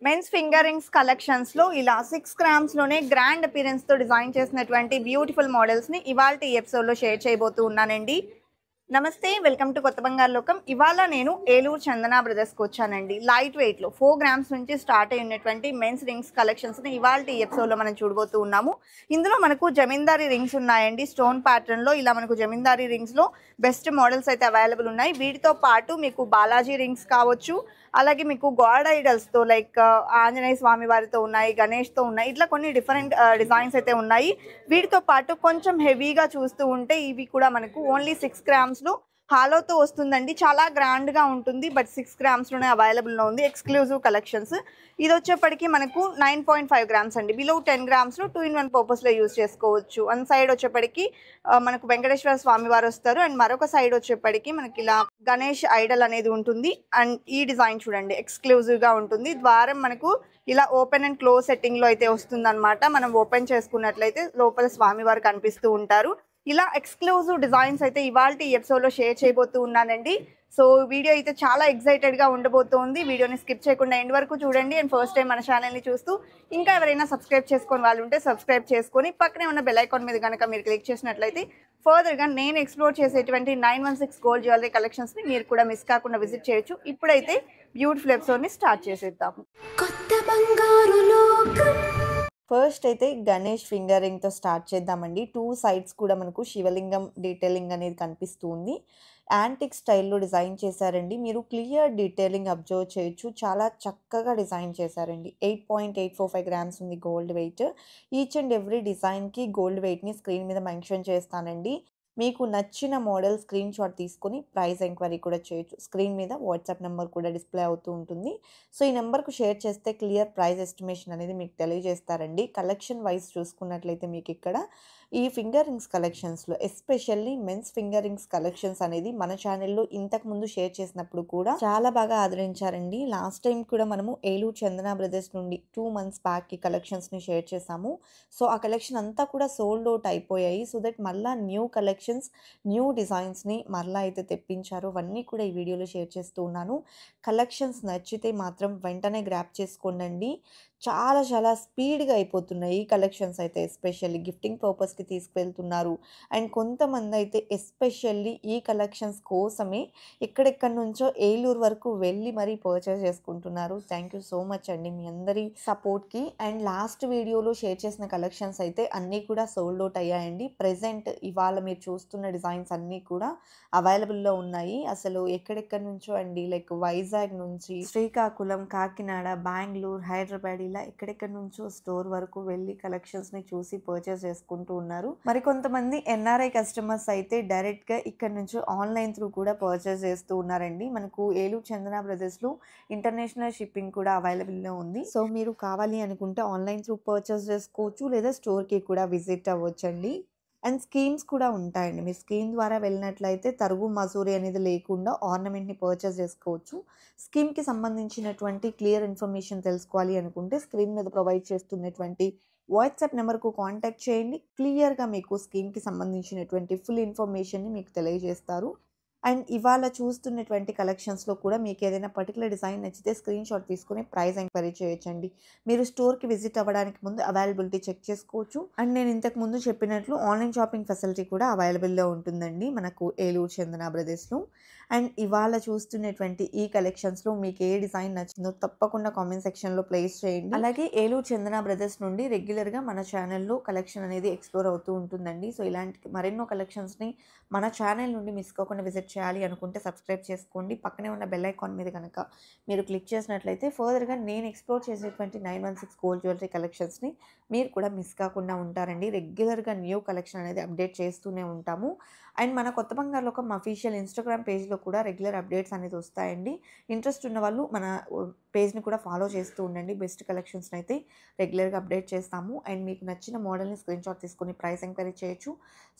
Men's finger rings collections లో ఇలా 6 grams లోనే గ్రాండ్ అపిరెన్స్ తో డిజైన్ చేసినటువంటి బ్యూటిఫుల్ మోడల్స్ ని ఇవాల్టి ఎపిసోడ్ లో షేర్ చేయబోతూ ఉన్నానండి. నమస్తే, వెల్కమ్ టు కొత్త బంగారు లోకం. ఇవాళ నేను ఏలూరు చందన బ్రదర్స్కి వచ్చానండి. లైట్ వెయిట్లో 4 గ్రామ్స్ నుంచి స్టార్ట్ అయినటువంటి మెన్స్ రింగ్స్ కలెక్షన్స్ని ఇవాళ ఈ ఎపిసోడ్లో మనం చూడబోతూ ఉన్నాము. ఇందులో మనకు జమీందారీ రింగ్స్ ఉన్నాయండి. స్టోన్ ప్యాటర్న్లో ఇలా మనకు జమీందారీ రింగ్స్లో బెస్ట్ మోడల్స్ అయితే అవైలబుల్ ఉన్నాయి. వీటితో పాటు మీకు బాలాజీ రింగ్స్ కావచ్చు, అలాగే మీకు గాడ్ ఐడల్స్తో లైక్ ఆంజనేయ స్వామి వారితో ఉన్నాయి, గణేష్తో ఉన్నాయి, ఇట్లా కొన్ని డిఫరెంట్ డిజైన్స్ అయితే ఉన్నాయి. వీటితో పాటు కొంచెం హెవీగా చూస్తూ ఉంటే ఇవి కూడా మనకు ఓన్లీ 6 గ్రామ్స్లో హాలోతో వస్తుందండి. చాలా గ్రాండ్గా ఉంటుంది, బట్ 6 గ్రామ్స్లోనే అవైలబుల్లో ఉంది. Exclusive collections. ఇది వచ్చేప్పటికి మనకు 9.5 గ్రామ్స్ అండి. బిలో 10 గ్రామ్స్లో 2-in-1 పర్పస్లో యూజ్ చేసుకోవచ్చు. వన్ సైడ్ వచ్చేప్పటికి మనకు వెంకటేశ్వర స్వామి వారు వస్తారు, అండ్ మరొక సైడ్ వచ్చేప్పటికి మనకి ఇలా గణేష్ ఐడల్ అనేది ఉంటుంది. అండ్ ఈ డిజైన్ చూడండి, ఎక్స్క్లూజివ్గా ఉంటుంది. ద్వారం మనకు ఇలా ఓపెన్ అండ్ క్లోజ్ సెట్టింగ్లో అయితే వస్తుందన్నమాట. మనం ఓపెన్ చేసుకున్నట్లయితే లోపల స్వామివారు కనిపిస్తూ ఉంటారు. ఇలా ఎక్స్క్లూజివ్ డిజైన్స్ అయితే ఇవాళ ఈ ఎపిసోడ్లో షేర్ చేయబోతూ ఉన్నానండి. సో వీడియో అయితే చాలా ఎక్సైటెడ్గా ఉండబోతోంది. వీడియోని స్కిప్ చేయకుండా ఎండ్ వరకు చూడండి. అండ్ ఫస్ట్ టైం మన ఛానల్ని చూస్తూ ఇంకా ఎవరైనా సబ్స్క్రైబ్ చేసుకొని వాళ్ళు ఉంటే సబ్స్క్రైబ్ చేసుకొని పక్కనే ఉన్న బెల్ ఐకాన్ మీద కనుక మీరు క్లిక్ చేసినట్లయితే ఫర్దర్గా నేను ఎక్స్ప్లోర్ చేసేటువంటి 916 గోల్డ్ జ్యువెలరీ కలెక్షన్స్ని మీరు కూడా మిస్ కాకుండా విజిట్ చేయొచ్చు. ఇప్పుడైతే బ్యూటిఫుల్ ఎపిసోడ్ని స్టార్ట్ చేసేద్దాము. కొత్త బంగారు లోకం. ఫస్ట్ అయితే గణేష్ ఫింగర్ రింగ్తో స్టార్ట్ చేద్దామండి. 2 సైడ్స్ కూడా మనకు శివలింగం డీటెయిలింగ్ అనేది కనిపిస్తూ ఉంది. యాంటిక్ స్టైల్లో డిజైన్ చేశారండి. మీరు క్లియర్ డీటెయిలింగ్ అబ్జర్వ్ చేయొచ్చు. చాలా చక్కగా డిజైన్ చేశారండి. 8.845 గ్రామ్స్ ఉంది gold weight. Each and every డిజైన్కి గోల్డ్ వెయిట్ని స్క్రీన్ మీద మెన్షన్ చేస్తానండి. మీకు నచ్చిన మోడల్ స్క్రీన్ షాట్ తీసుకొని ప్రైస్ ఎంక్వైరీ కూడా చేయొచ్చు. స్క్రీన్ మీద వాట్సాప్ నెంబర్ కూడా డిస్ప్లే అవుతూ ఉంటుంది. సో ఈ నెంబర్కు షేర్ చేస్తే క్లియర్ ప్రైస్ ఎస్టిమేషన్ అనేది మీకు తెలియజేస్తారండి. కలెక్షన్ వైజ్ చూసుకున్నట్లయితే మీకు ఇక్కడ ఈ ఫింగర్ రింగ్స్ కలెక్షన్స్లో especially men's finger rings collections అనేది మన ఛానల్లో ఇంతకుముందు షేర్ చేసినప్పుడు కూడా చాలా బాగా ఆదరించారండి. లాస్ట్ టైం కూడా మనము ఏలూరు చందన బ్రదర్స్ నుండి 2 months బ్యాక్ ఈ కలెక్షన్స్ని షేర్ చేసాము. సో ఆ కలెక్షన్ అంతా కూడా సోల్డ్ అవుట్ అయిపోయాయి. సో దట్ మళ్ళీ న్యూ కలెక్షన్స్, న్యూ డిజైన్స్ని మరలా అయితే తెప్పించారు. అవన్నీ కూడా ఈ వీడియోలో షేర్ చేస్తూ ఉన్నాను. కలెక్షన్స్ నచ్చితే మాత్రం వెంటనే గ్రాప్ చేసుకోండి. చాలా చాలా స్పీడ్గా అయిపోతున్నాయి ఈ కలెక్షన్స్ అయితే. ఎస్పెషల్లీ గిఫ్టింగ్ పర్పస్కి తీసుకువెళ్తున్నారు. అండ్ కొంతమంది అయితే ఎస్పెషల్లీ ఈ కలెక్షన్స్ కోసమే ఎక్కడెక్కడి నుంచో ఏలూరు వరకు వెళ్ళి మరీ పర్చేస్ చేసుకుంటున్నారు. థ్యాంక్ యూ సో మచ్ అండి మీ అందరి సపోర్ట్కి. అండ్ లాస్ట్ వీడియోలో షేర్ చేసిన కలెక్షన్స్ అయితే అన్నీ కూడా సోల్డ్ అవుట్ అయ్యాయండి. ప్రెజెంట్ ఇవాళ మీరు చూస్తున్న డిజైన్స్ అన్నీ కూడా అవైలబుల్లో ఉన్నాయి. అసలు ఎక్కడెక్కడి నుంచో అండి, లైక్ వైజాగ్ నుంచి, శ్రీకాకుళం, కాకినాడ, బెంగళూరు, హైదరాబాద్, ఇలా ఎక్కడెక్కడి నుంచో స్టోర్ వరకు వెళ్ళి కలెక్షన్స్ని చూసి పర్చేస్ చేసుకుంటూ ఉన్నారు. మరి కొంతమంది ఎన్ఆర్ఐ కస్టమర్స్ అయితే డైరెక్ట్గా ఇక్కడ నుంచి ఆన్లైన్ త్రూ కూడా పర్చేస్ చేస్తూ ఉన్నారండి. మనకు ఏలూరు చందన బ్రదర్స్లో ఇంటర్నేషనల్ షిప్పింగ్ కూడా అవైలబుల్లో ఉంది. సో మీరు కావాలి అనుకుంటే ఆన్లైన్ త్రూ పర్చేస్ చేసుకోవచ్చు, లేదా స్టోర్కి కూడా విజిట్ అవ్వచ్చండి. అండ్ స్కీమ్స్ కూడా ఉంటాయండి. మీరు స్కీమ్ ద్వారా వెళ్ళినట్లయితే తరుగు మజూరీ అనేది లేకుండా ఆర్నమెంట్ని పర్చేస్ చేసుకోవచ్చు. స్కీమ్కి సంబంధించినటువంటి క్లియర్ ఇన్ఫర్మేషన్ తెలుసుకోవాలి అనుకుంటే స్క్రీన్ మీద ప్రొవైడ్ చేస్తున్నటువంటి వాట్సాప్ నెంబర్కు కాంటాక్ట్ చేయండి. క్లియర్గా మీకు స్కీమ్కి సంబంధించినటువంటి ఫుల్ ఇన్ఫర్మేషన్ని మీకు తెలియజేస్తారు. అండ్ ఇవాళ చూస్తున్నటువంటి కలెక్షన్స్లో కూడా మీకు ఏదైనా పర్టికులర్ డిజైన్ నచ్చితే స్క్రీన్ షాట్ తీసుకుని ప్రైస్ ఎంక్వైరీ చేయొచ్చండి. మీరు స్టోర్కి విజిట్ అవ్వడానికి ముందు అవైలబిలిటీ చెక్ చేసుకోవచ్చు. అండ్ నేను ఇంతకు ముందు చెప్పినట్లు ఆన్లైన్ షాపింగ్ ఫెసిలిటీ కూడా అవైలబుల్లో ఉంటుందండి మనకు ఏలూరు చందన బ్రదర్స్లో. అండ్ ఇవాళ చూస్తున్నటువంటి ఈ కలెక్షన్స్లో మీకు ఏ డిజైన్ నచ్చిందో తప్పకుండా కామెంట్ సెక్షన్లో ప్లేస్ చేయండి. అలాగే ఏలూరు చందన బ్రదర్స్ నుండి రెగ్యులర్గా మన ఛానల్లో కలెక్షన్ అనేది ఎక్స్ప్లోర్ అవుతూ ఉంటుందండి. సో ఇలాంటి మరెన్నో కలెక్షన్స్ని మన ఛానల్ నుండి మిస్ కాకుండా విజిట్ చేయాలి అనుకుంటే సబ్స్క్రైబ్ చేసుకోండి. పక్కనే ఉన్న బెల్ ఐకాన్ మీద కనుక మీరు క్లిక్ చేసినట్లయితే ఫర్దర్గా నేను ఎక్స్ప్లోర్ చేసేటువంటి 916 గోల్డ్ జ్యువెలరీ కలెక్షన్స్ని మీరు కూడా మిస్ కాకుండా ఉంటారండి. రెగ్యులర్గా న్యూ కలెక్షన్ అనేది అప్డేట్ చేస్తూనే ఉంటాము. అండ్ మన కొత్త బంగారు లోకం అఫీషియల్ ఇన్స్టాగ్రామ్ పేజ్లో కూడా రెగ్యులర్ అప్డేట్స్ అనేది వస్తాయండి. ఇంట్రెస్ట్ ఉన్న వాళ్ళు మన పేజ్ని కూడా ఫాలో చేస్తూ ఉండండి. బెస్ట్ కలెక్షన్స్ని అయితే రెగ్యులర్గా అప్డేట్ చేస్తాము. అండ్ మీకు నచ్చిన మోడల్ని స్క్రీన్ షాట్ తీసుకొని ప్రైస్ ఎంక్వైరీ చేయొచ్చు.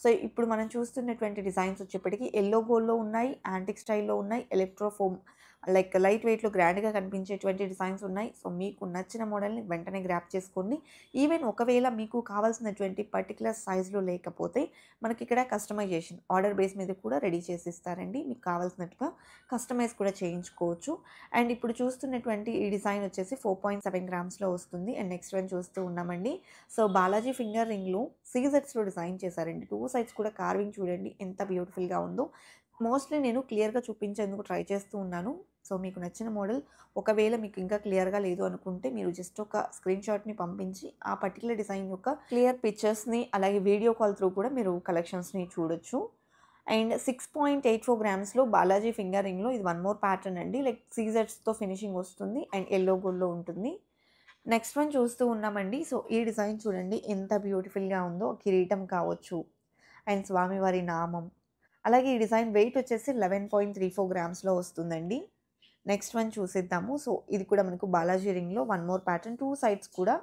సో ఇప్పుడు మనం చూస్తున్నటువంటి డిజైన్స్ వచ్చేప్పటికి ఎల్లో గోల్డ్లో ఉన్నాయి, యాంటిక్ స్టైల్లో ఉన్నాయి, ఎలక్ట్రోఫోమ్ లైక్ లైట్ వెయిట్‌లో గ్రాండ్‌గా కనిపించేటువంటి డిజైన్స్ ఉన్నాయి. సో, మీకు నచ్చిన మోడల్‌ని వెంటనే గ్రాబ్ చేసుకోండి. ఈవెన్ ఒకవేళ మీకు కావాల్సినటువంటి పర్టిక్యులర్ సైజ్‌లో లేకపోతే మనకిక్కడ కస్టమైజేషన్ ఆర్డర్ బేస్ మీద కూడా రెడీ చేసి ఇస్తారండి. మీకు కావాల్సినట్టుగా కస్టమైజ్ కూడా చేయించుకోవచ్చు. అండ్ ఇప్పుడు చూస్తున్నటువంటి ఈ డిజైన్ వచ్చేసి 4.7 గ్రామ్స్‌లో వస్తుంది. అండ్ నెక్స్ట్ వన్ చూస్తూ ఉన్నామండి. సో, బాలాజీ ఫింగర్ రింగ్‌లో సీజర్స్‌లో డిజైన్ చేశారండి. 2 సైడ్స్ కూడా కార్వింగ్ చూడండి ఎంత బ్యూటిఫుల్‌గా ఉందో. మోస్ట్‌లీ నేను క్లియర్‌గా చూపించేందుకు ట్రై చేస్తూ ఉన్నాను. సో, మీకు నచ్చిన మోడల్ ఒకవేళ మీకు ఇంకా క్లియర్‌గా లేదు అనుకుంటే మీరు జస్ట్ ఒక స్క్రీన్‌షాట్‌ని పంపించి ఆ పర్టిక్యులర్ డిజైన్ యొక్క క్లియర్ పిక్చర్స్‌ని అలాగే వీడియో కాల్ త్రూ కూడా మీరు కలెక్షన్స్‌ని చూడొచ్చు. అండ్ 6.84 గ్రామ్స్‌లో బాలాజీ ఫింగర్ రింగ్‌లో ఇది వన్ మోర్ ప్యాటర్న్ అండి. లైక్ సీజర్స్‌తో ఫినిషింగ్ వస్తుంది అండ్ యెల్లో గోల్డ్‌లో ఉంటుంది. నెక్స్ట్ వన్ చూస్తూ ఉన్నామండి. సో, ఈ డిజైన్ చూడండి ఎంత బ్యూటిఫుల్‌గా ఉందో. కిరీటం కావచ్చు అండ్ స్వామివారి నామం. అలాగే ఈ డిజైన్ వెయిట్ వచ్చేసి 11.34 గ్రామ్స్‌లో వస్తుందండి. నెక్స్ట్ వన్ చూసేద్దాము. సో, ఇది కూడా మనకు బాలాజీ రింగ్‌లో వన్ మోర్ ప్యాటర్న్ 2 సైడ్స్ కూడా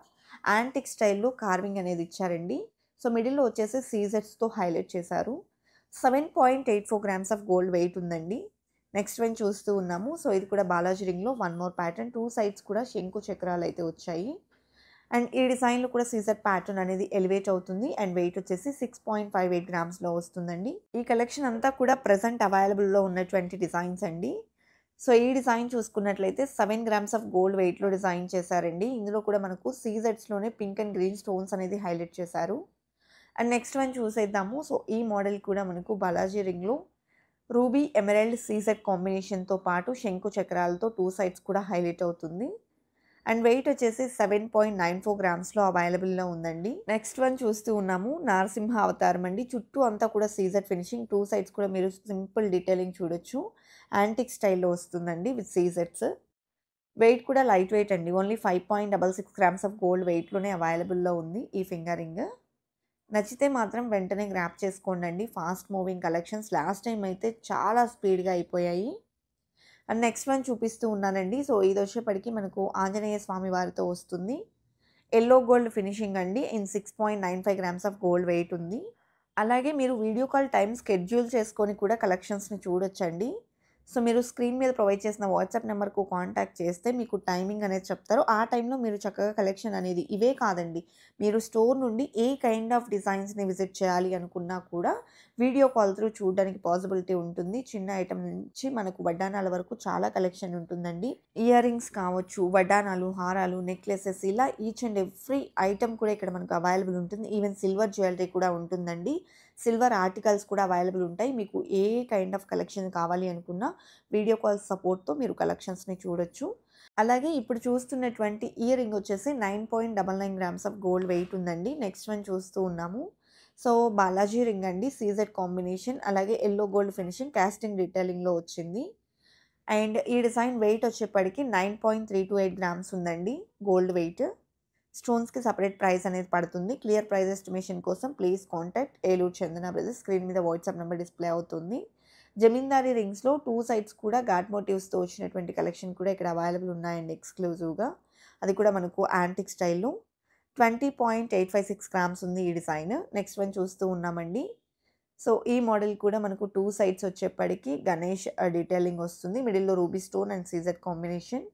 యాంటిక్ స్టైల్‌లో కార్వింగ్ అనేది ఇచ్చారండి. సో, మిడిల్‌లో వచ్చేసి సీజర్స్‌తో హైలైట్ చేశారు. 7.84 గ్రామ్స్ ఆఫ్ గోల్డ్ వెయిట్ ఉందండి. నెక్స్ట్ వన్ చూస్తూ ఉన్నాము. సో, ఇది కూడా బాలాజీ రింగ్‌లో వన్ మోర్ ప్యాటర్న్ 2 సైడ్స్ కూడా శంకు చక్రాలు అయితే వచ్చాయి. అండ్ ఈ డిజైన్‌లో కూడా సీజర్ ప్యాటర్న్ అనేది ఎలివేట్ అవుతుంది. అండ్ వెయిట్ వచ్చేసి 6.58 గ్రామ్స్‌లో వస్తుందండి. ఈ కలెక్షన్ అంతా కూడా ప్రెజెంట్ అవైలబుల్‌లో ఉన్నటువంటి డిజైన్స్ అండి. సో, ఈ డిజైన్ చూసుకున్నట్లయితే 7 గ్రామ్స్ ఆఫ్ గోల్డ్ వెయిట్‌లో డిజైన్ చేశారండి. ఇందులో కూడా మనకు సీజెడ్స్‌లోనే పింక్ అండ్ గ్రీన్ స్టోన్స్ అనేది హైలైట్ చేశారు. అండ్ నెక్స్ట్ వన్ చూసేద్దాము. సో, ఈ మోడల్ కూడా మనకు బాలాజీ రింగ్‌లో రూబీ ఎమరాల్డ్ సీజెడ్ కాంబినేషన్‌తో పాటు శంకు చక్రాలతో 2 సైడ్స్ కూడా హైలైట్ అవుతుంది. అండ్ వెయిట్ వచ్చేసి 7.94 గ్రామ్స్‌లో అవైలబుల్‌లో ఉందండి. నెక్స్ట్ వన్ చూస్తూ ఉన్నాము. నారసింహ అవతారం అండి. చుట్టూ అంతా కూడా సీజర్ ఫినిషింగ్ 2 సైడ్స్ కూడా మీరు సింపుల్ డీటెయిలింగ్ చూడొచ్చు. యాంటిక్ స్టైల్‌లో వస్తుందండి విత్ సీజర్స్. వెయిట్ కూడా లైట్ వెయిట్ అండి. ఓన్లీ 5.66 గ్రామ్స్ ఆఫ్ గోల్డ్ వెయిట్‌లోనే అవైలబుల్‌లో ఉంది ఈ ఫింగర్ రింగ్. నచ్చితే మాత్రం వెంటనే గ్రాబ్ చేసుకోండండి. Fast moving collections. Last time అయితే చాలా స్పీడ్‌గా అయిపోయాయి. అండ్ నెక్స్ట్ వన్ చూపిస్తూ ఉన్నానండి. సో, ఇదొచ్చేప్పటికి మనకు ఆంజనేయ స్వామి వారితో వస్తుంది. యెల్లో గోల్డ్ ఫినిషింగ్ అండి. In 6.95 grams of gold weight ఉంది. అలాగే మీరు వీడియో కాల్ టైమ్ స్కెడ్యూల్ చేసుకొని కూడా కలెక్షన్స్‌ని చూడొచ్చండి. సో, మీరు స్క్రీన్ మీద ప్రొవైడ్ చేసిన వాట్సాప్ నెంబర్‌కు కాంటాక్ట్ చేస్తే మీకు టైమింగ్ అనేది చెప్తారు. ఆ టైంలో మీరు చక్కగా కలెక్షన్ అనేది ఇవే కాదండి. మీరు స్టోర్ నుండి ఏ కైండ్ ఆఫ్ డిజైన్స్‌ని విజిట్ చేయాలి అనుకున్నా కూడా వీడియో కాల్ త్రూ చూడడానికి పాసిబిలిటీ ఉంటుంది. చిన్న ఐటెమ్ నుంచి మనకు వడ్డానాల వరకు చాలా కలెక్షన్ ఉంటుందండి. ఇయర్ రింగ్స్ కావచ్చు, వడ్డానాలు, హారాలు, నెక్లెసెస్ ఇలా ఈచ్ అండ్ ఎవ్రీ ఐటెమ్ కూడా ఇక్కడ మనకు అవైలబుల్ ఉంటుంది. ఈవెన్ సిల్వర్ జ్యువెలరీ కూడా ఉంటుందండి. సిల్వర్ ఆర్టికల్స్ కూడా అవైలబుల్ ఉంటాయి. మీకు ఏ కైండ్ ఆఫ్ కలెక్షన్ కావాలి అనుకున్నా వీడియో కాల్ సపోర్ట్‌తో మీరు కలెక్షన్స్‌ని చూడొచ్చు. అలాగే ఇప్పుడు చూస్తున్నటువంటి ఇయర్ రింగ్ వచ్చేసి 9.99 గ్రామ్స్ ఆఫ్ గోల్డ్ వెయిట్ ఉందండి. నెక్స్ట్ వన్ చూస్తూ ఉన్నాము. సో, బాలాజీ రింగ్ అండి. సీజెడ్ కాంబినేషన్ అలాగే యెల్లో గోల్డ్ ఫినిషింగ్ కాస్టింగ్ డీటెయిలింగ్‌లో వచ్చింది. అండ్ ఈ డిజైన్ వెయిట్ వచ్చేప్పటికి 9.328 గ్రామ్స్ ఉందండి గోల్డ్ వెయిట్. స్టోన్స్‌కి సెపరేట్ ప్రైస్ అనేది పడుతుంది. క్లియర్ ప్రైస్ ఎస్టిమేషన్ కోసం please contact Eluru Chandana brothers. Screen మీద వాట్సాప్ నెంబర్ డిస్‌ప్లే అవుతుంది. జమీందారీ రింగ్స్‌లో 2 సైడ్స్ కూడా ఘాట్ మోటివ్స్‌తో వచ్చినటువంటి కలెక్షన్ కూడా ఇక్కడ అవైలబుల్ ఉన్నాయండి ఎక్స్‌క్లూజివ్‌గా. అది కూడా మనకు యాంటిక్ స్టైల్‌లో 20.856 గ్రామ్స్ ఉంది ఈ డిజైన్. నెక్స్ట్ వన్ చూస్తూ ఉన్నామండి. సో, ఈ మోడల్ కూడా మనకు 2 సైడ్స్ వచ్చేప్పటికి గణేష్ డీటెయిలింగ్ వస్తుంది. మిడిల్‌లో రూబీ స్టోన్ అండ్ సీజర్ కాంబినేషన్.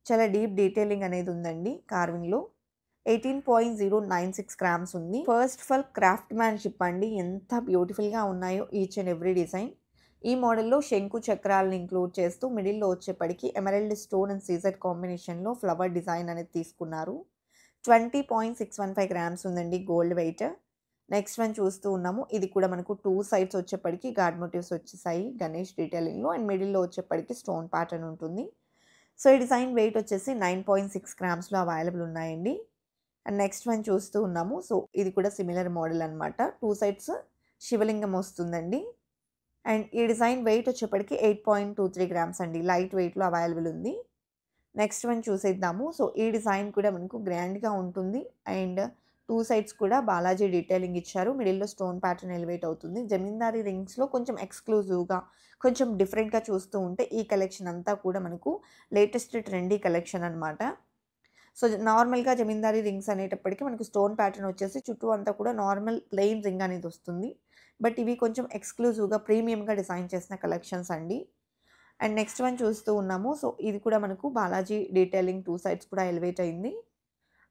చాలా డీప్ డీటెయిలింగ్ అనేది ఉందండి కార్వింగ్‌లో. 18.096 గ్రామ్స్ ఉంది. First of all craftsmanship అండి. ఎంత బ్యూటిఫుల్‌గా ఉన్నాయో ఈచ్ అండ్ ఎవ్రీ డిజైన్. ఈ మోడల్‌లో శంకు చక్రాలను ఇంక్లూడ్ చేస్తూ మిడిల్‌లో వచ్చేప్పటికి ఎమరాల్డ్ స్టోన్ అండ్ సీజర్ కాంబినేషన్‌లో ఫ్లవర్ డిజైన్ అనేది తీసుకున్నారు. 20.615 గ్రామ్స్ ఉందండి గోల్డ్ వెయిట్. నెక్స్ట్ వన్ చూస్తూ ఉన్నాము. ఇది కూడా మనకు 2 సైడ్స్ వచ్చేప్పటికి గాడ్ మోటివ్స్ వచ్చేసాయి గణేష్ డీటెయిలింగ్‌లో అండ్ మిడిల్‌లో వచ్చేప్పటికి స్టోన్ ప్యాటర్న్ ఉంటుంది. సో, ఈ డిజైన్ వెయిట్ వచ్చేసి 9.6 గ్రామ్స్‌లో అవైలబుల్ ఉన్నాయండి. అండ్ నెక్స్ట్ వన్ చూస్తూ ఉన్నాము. సో, ఇది కూడా సిమిలర్ మోడల్ అనమాట. 2 సైడ్స్ శివలింగం వస్తుందండి. అండ్ ఈ డిజైన్ వెయిట్ వచ్చేప్పటికి 8.23 గ్రామ్స్ అండి. లైట్ వెయిట్‌లో అవైలబుల్ ఉంది. నెక్స్ట్ వన్ చూసేద్దాము. సో, ఈ డిజైన్ కూడా మనకు గ్రాండ్‌గా ఉంటుంది. అండ్ 2 సైడ్స్ కూడా బాలాజీ డీటెయిలింగ్ ఇచ్చారు. మిడిల్‌లో స్టోన్ ప్యాటర్న్ ఎలివేట్ అవుతుంది. జమీందారీ రింగ్స్‌లో కొంచెం ఎక్స్‌క్లూజివ్‌గా, కొంచెం డిఫరెంట్‌గా చూస్తూ ఉంటే ఈ కలెక్షన్ అంతా కూడా మనకు లేటెస్ట్ ట్రెండీ కలెక్షన్ అనమాట. సో, నార్మల్‌గా జమీందారీ రింగ్స్ అనేటప్పటికి మనకు స్టోన్ ప్యాటర్న్ వచ్చేసి చుట్టూ అంతా కూడా నార్మల్ ప్లెయిన్ రింగ్ అనేది వస్తుంది. బట్ ఇవి కొంచెం ఎక్స్‌క్లూజివ్‌గా, ప్రీమియంగా డిజైన్ చేసిన కలెక్షన్స్ అండి. అండ్ నెక్స్ట్ వన్ చూస్తూ ఉన్నాము. సో ఇది కూడా మనకు బాలాజీ డీటెయిలింగ్ 2 సైడ్స్ కూడా ఎలివేట్ అయింది.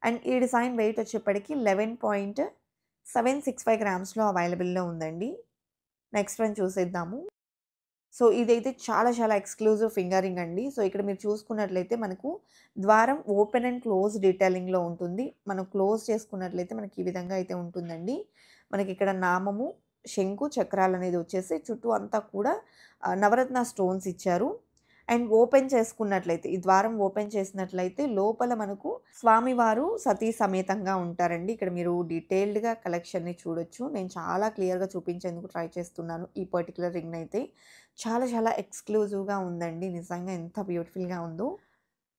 అండ్ ఈ డిజైన్ వెయిట్ వచ్చేప్పటికి 11.765 గ్రామ్స్‌లో అవైలబుల్‌లో ఉందండి. నెక్స్ట్ వన్ చూసేద్దాము. సో ఇదైతే చాలా చాలా ఎక్స్‌క్లూజివ్ ఫింగరింగ్ అండి. సో ఇక్కడ మీరు చూసుకున్నట్లయితే మనకు ద్వారం ఓపెన్ అండ్ క్లోజ్ డీటెయిలింగ్‌లో ఉంటుంది. మనం క్లోజ్ చేసుకున్నట్లయితే మనకి ఈ విధంగా అయితే ఉంటుందండి. మనకి ఇక్కడ నామము, శంకు, చక్రాలనేది వచ్చేసి చుట్టూ అంతా కూడా నవరత్న స్టోన్స్ ఇచ్చారు. అండ్ ఓపెన్ చేసుకున్నట్లయితే ఈ ద్వారం ఓపెన్ చేసినట్లయితే లోపల మనకు స్వామివారు సతీ సమేతంగా ఉంటారండి. ఇక్కడ మీరు డీటెయిల్డ్‌గా కలెక్షన్‌ని చూడొచ్చు. నేను చాలా క్లియర్‌గా చూపించేందుకు ట్రై చేస్తున్నాను. ఈ పర్టిక్యులర్ రింగ్‌నైతే చాలా చాలా ఎక్స్‌క్లూజివ్‌గా ఉందండి. నిజంగా ఎంత బ్యూటిఫుల్‌గా ఉందో.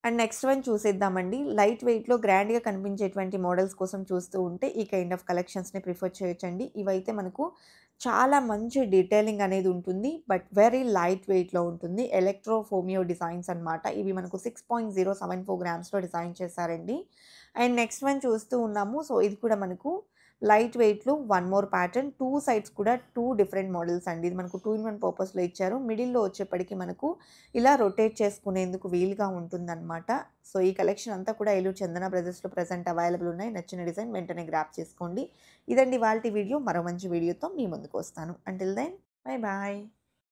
అండ్ నెక్స్ట్ వన్ చూసేద్దామండి. లైట్ వెయిట్‌లో గ్రాండ్‌గా కనిపించేటువంటి మోడల్స్ కోసం చూస్తూ ఉంటే ఈ కైండ్ ఆఫ్ కలెక్షన్స్‌ని ప్రిఫర్ చేయొచ్చండి. ఇవైతే మనకు చాలా మంచి డీటెయిలింగ్ అనేది ఉంటుంది. బట్ వెరీ లైట్ వెయిట్‌లో ఉంటుంది. ఎలక్ట్రో ఫోమియో డిజైన్స్ అన్నమాట. ఇవి మనకు 6.074 గ్రామ్స్‌లో డిజైన్ చేశారండి. అండ్ నెక్స్ట్ వన్ చూస్తూ ఉన్నాము. సో ఇది కూడా మనకు లైట్ వెయిట్‌లో వన్ మోర్ ప్యాటర్న్. 2 సైడ్స్ కూడా 2 డిఫరెంట్ మోడల్స్ అండి. ఇది మనకు 2 ఇన్ 1 పర్పస్‌లో ఇచ్చారు. మిడిల్‌లో వచ్చేప్పటికి మనకు ఇలా రొటేట్ చేసుకునేందుకు వీలుగా ఉంటుందన్నమాట. సో ఈ కలెక్షన్ అంతా కూడా ఏలూరు చందన బ్రదర్స్‌లో ప్రెజెంట్ అవైలబుల్ ఉన్నాయి. నచ్చిన డిజైన్ వెంటనే గ్రాబ్ చేసుకోండి. ఇదండి ఇవాల్టి వీడియో. మరో మంచి వీడియోతో మీ ముందుకు వస్తాను. Until then bye bye.